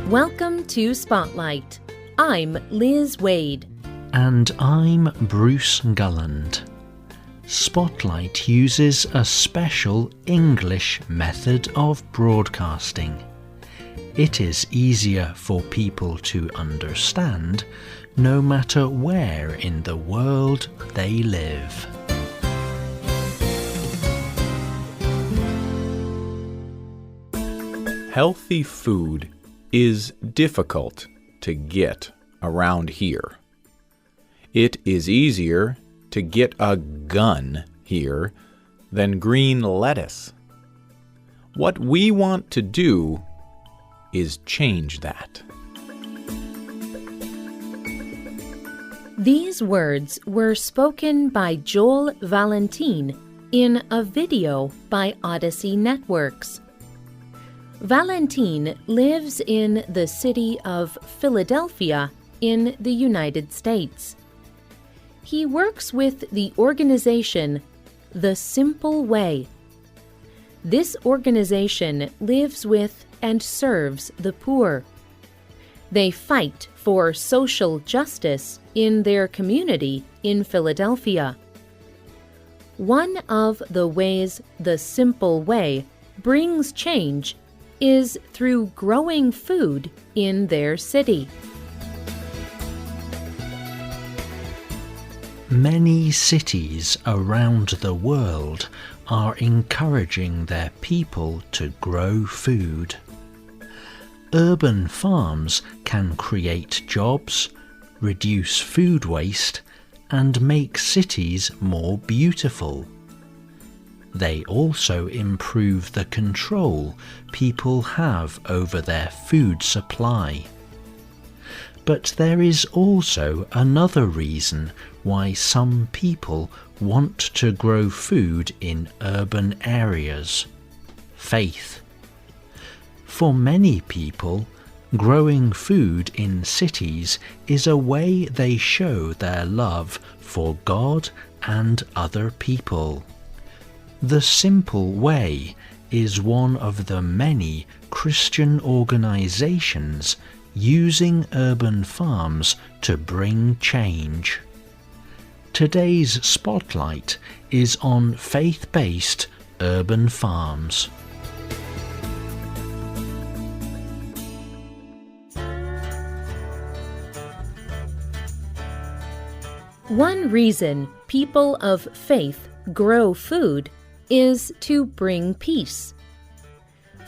Welcome to Spotlight. I'm Liz Waid. And I'm Bruce Gulland. Spotlight uses a special English method of broadcasting. It is easier for people to understand no matter where in the world they live. Healthy food is difficult to get around here. It is easier to get a gun here than green lettuce. What we want to do is change that. These words were spoken by Joel Valentin in a video by Odyssey Networks. Valentin lives in the city of Philadelphia in the United States. He works with the organization The Simple Way. This organization lives with and serves the poor. They fight for social justice in their community in Philadelphia. One of the ways The Simple Way brings change is through growing food in their city. Many cities around the world are encouraging their people to grow food. Urban farms can create jobs, reduce food waste, and make cities more beautiful. They also improve the control people have over their food supply. But there is also another reason why some people want to grow food in urban areas: faith. For many people, growing food in cities is a way they show their love for God and other people. The Simple Way is one of the many Christian organizations using urban farms to bring change. Today's spotlight is on faith-based urban farms. One reason people of faith grow food is to bring peace.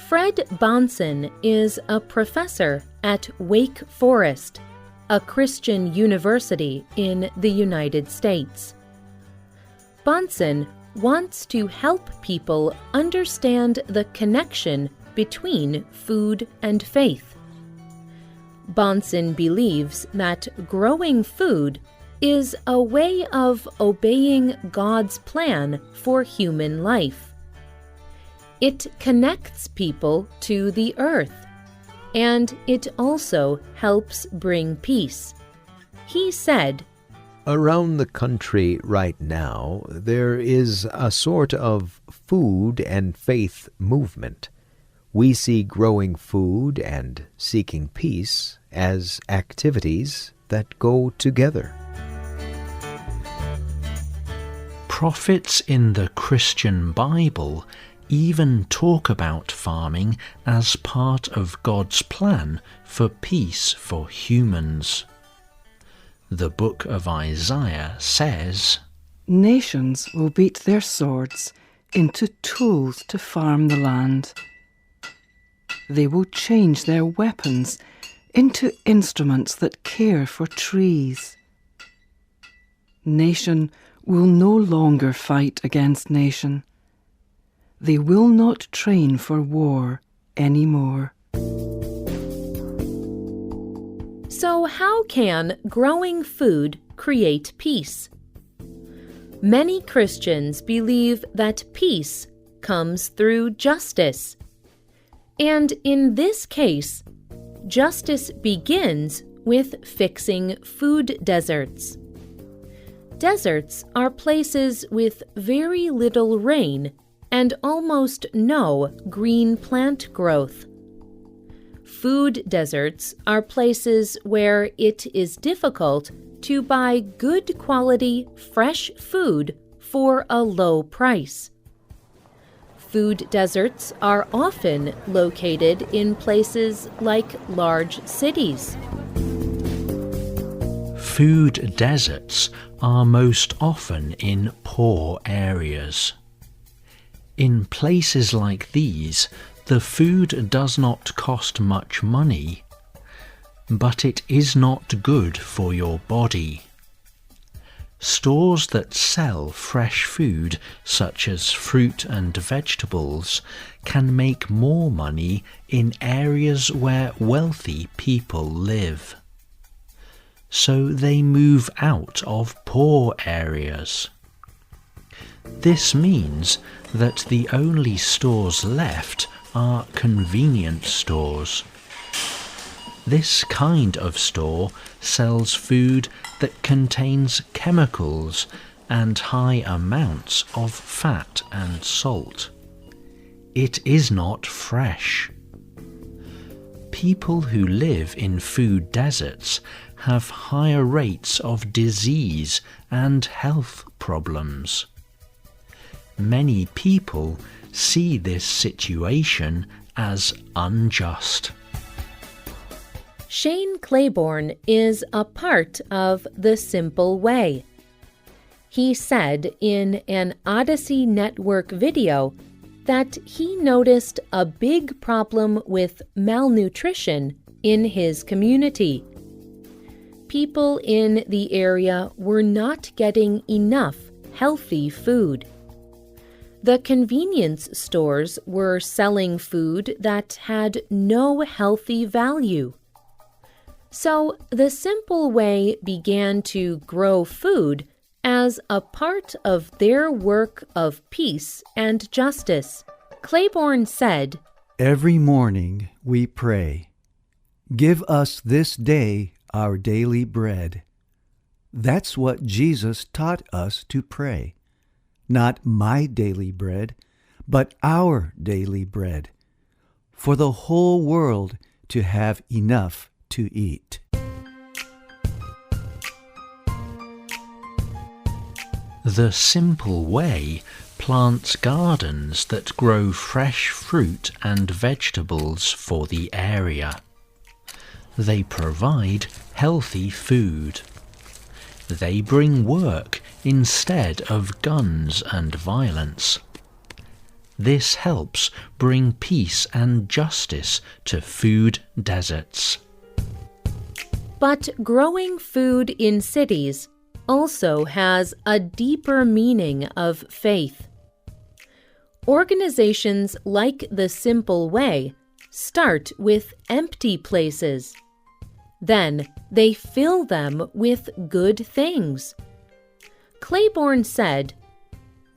Fred Bonson is a professor at Wake Forest, a Christian university in the United States. Bonson wants to help people understand the connection between food and faith. Bonson believes that growing food is a way of obeying God's plan for human life. It connects people to the earth, and it also helps bring peace. He said, "Around the country right now, there is a sort of food and faith movement. We see growing food and seeking peace as activities that go together." Prophets in the Christian Bible even talk about farming as part of God's plan for peace for humans. The book of Isaiah says, "Nations will beat their swords into tools to farm the land. They will change their weapons into instruments that care for trees. Nation will no longer fight against nation. They will not train for war anymore." So how can growing food create peace? Many Christians believe that peace comes through justice. And in this case, justice begins with fixing food deserts. Deserts are places with very little rain and almost no green plant growth. Food deserts are places where it is difficult to buy good quality, fresh food for a low price. Food deserts are often located in places like large cities. Food deserts are most often in poor areas. In places like these, the food does not cost much money, but it is not good for your body. Stores that sell fresh food, such as fruit and vegetables, can make more money in areas where wealthy people live. So they move out of poor areas. This means that the only stores left are convenience stores. This kind of store sells food that contains chemicals and high amounts of fat and salt. It is not fresh. People who live in food deserts have higher rates of disease and health problems. Many people see this situation as unjust. Shane Claiborne is a part of The Simple Way. He said in an Odyssey Network video that he noticed a big problem with malnutrition in his community. People in the area were not getting enough healthy food. The convenience stores were selling food that had no healthy value. So The Simple Way began to grow food as a part of their work of peace and justice. Claiborne said, "Every morning we pray, 'Give us this day our daily bread.' That's what Jesus taught us to pray. Not my daily bread, but our daily bread, for the whole world to have enough to eat." The Simple Way plants gardens that grow fresh fruit and vegetables for the area. They provide healthy food. They bring work instead of guns and violence. This helps bring peace and justice to food deserts. But growing food in cities also has a deeper meaning of faith. Organizations like The Simple Way start with empty places. Then they fill them with good things. Claiborne said,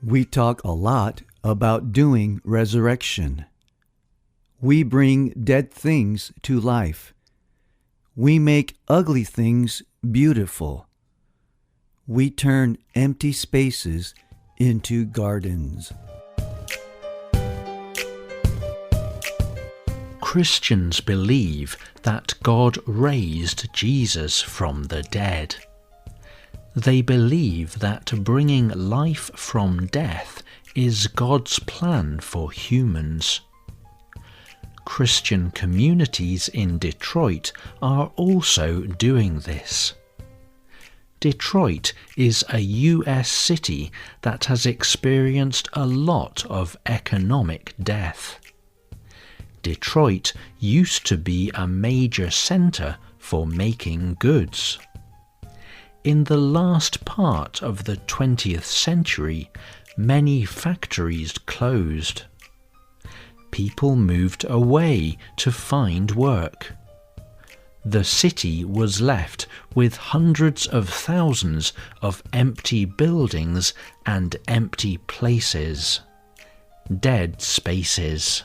"We talk a lot about doing resurrection. We bring dead things to life. We make ugly things beautiful. We turn empty spaces into gardens." Christians believe that God raised Jesus from the dead. They believe that bringing life from death is God's plan for humans. Christian communities in Detroit are also doing this. Detroit is a U.S. city that has experienced a lot of economic death. Detroit used to be a major center for making goods. In the last part of the 20th century, many factories closed. People moved away to find work. The city was left with hundreds of thousands of empty buildings and empty places. Dead spaces.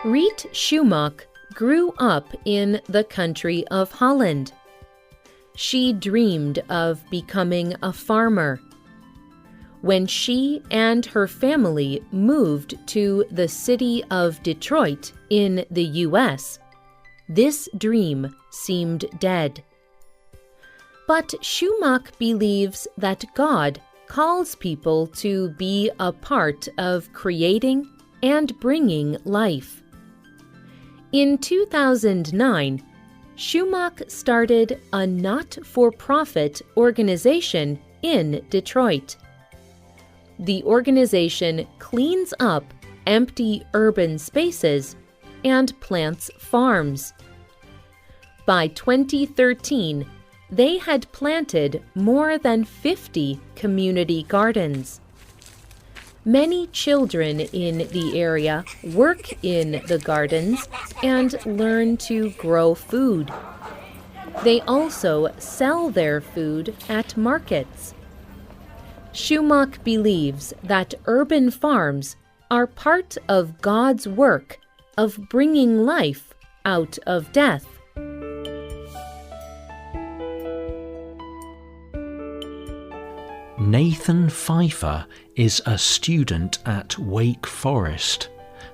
Riet Schumacher grew up in the country of Holland. She dreamed of becoming a farmer. when she and her family moved to the city of Detroit in the U.S., this dream seemed dead. But Schumacher believes that God calls people to be a part of creating and bringing life. In 2009, Schumacher started a not-for-profit organization in Detroit. The organization cleans up empty urban spaces and plants farms. By 2013, they had planted more than 50 community gardens. Many children in the area work in the gardens and learn to grow food. They also sell their food at markets. Schumacher believes that urban farms are part of God's work of bringing life out of death. Nathan Pfeiffer is a student at Wake Forest,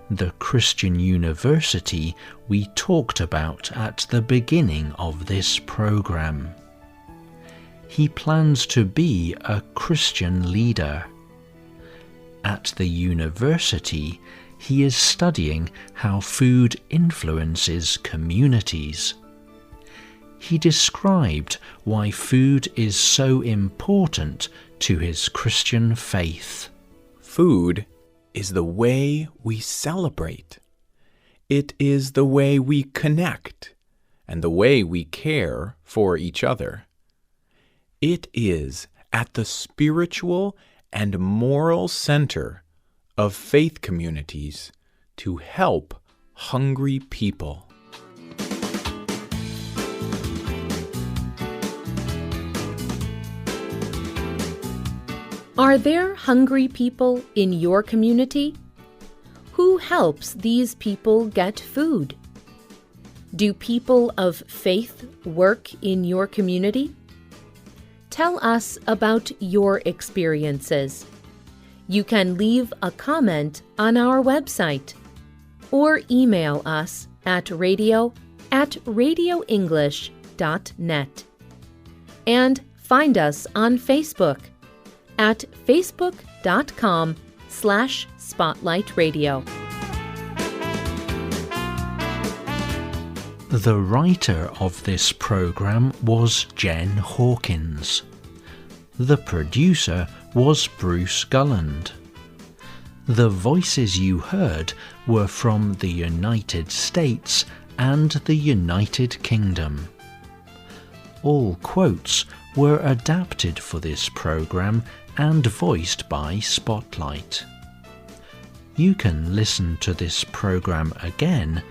the Christian university we talked about at the beginning of this program. He plans to be a Christian leader. At the university, he is studying how food influences communities. He described why food is so important to his Christian faith. Food is the way we celebrate. It is the way we connect and the way we care for each other. It is at the spiritual and moral center of faith communities to help hungry people. Are there hungry people in your community? Who helps these people get food? Do people of faith work in your community? Tell us about your experiences. You can leave a comment on our website or email us at radio@radioenglish.net. And find us on Facebook at facebook.com/spotlightradio. The writer of this program was Jen Hawkins. The producer was Bruce Gulland. The voices you heard were from the United States and the United Kingdom. All quotes were adapted for this program and voiced by Spotlight. You can listen to this program again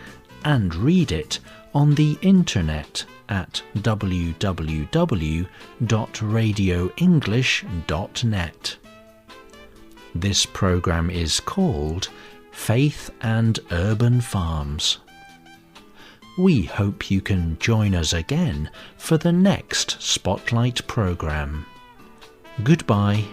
and read it on the internet at www.radioenglish.net. This program is called Faith and Urban Farms. We hope you can join us again for the next Spotlight program. Goodbye.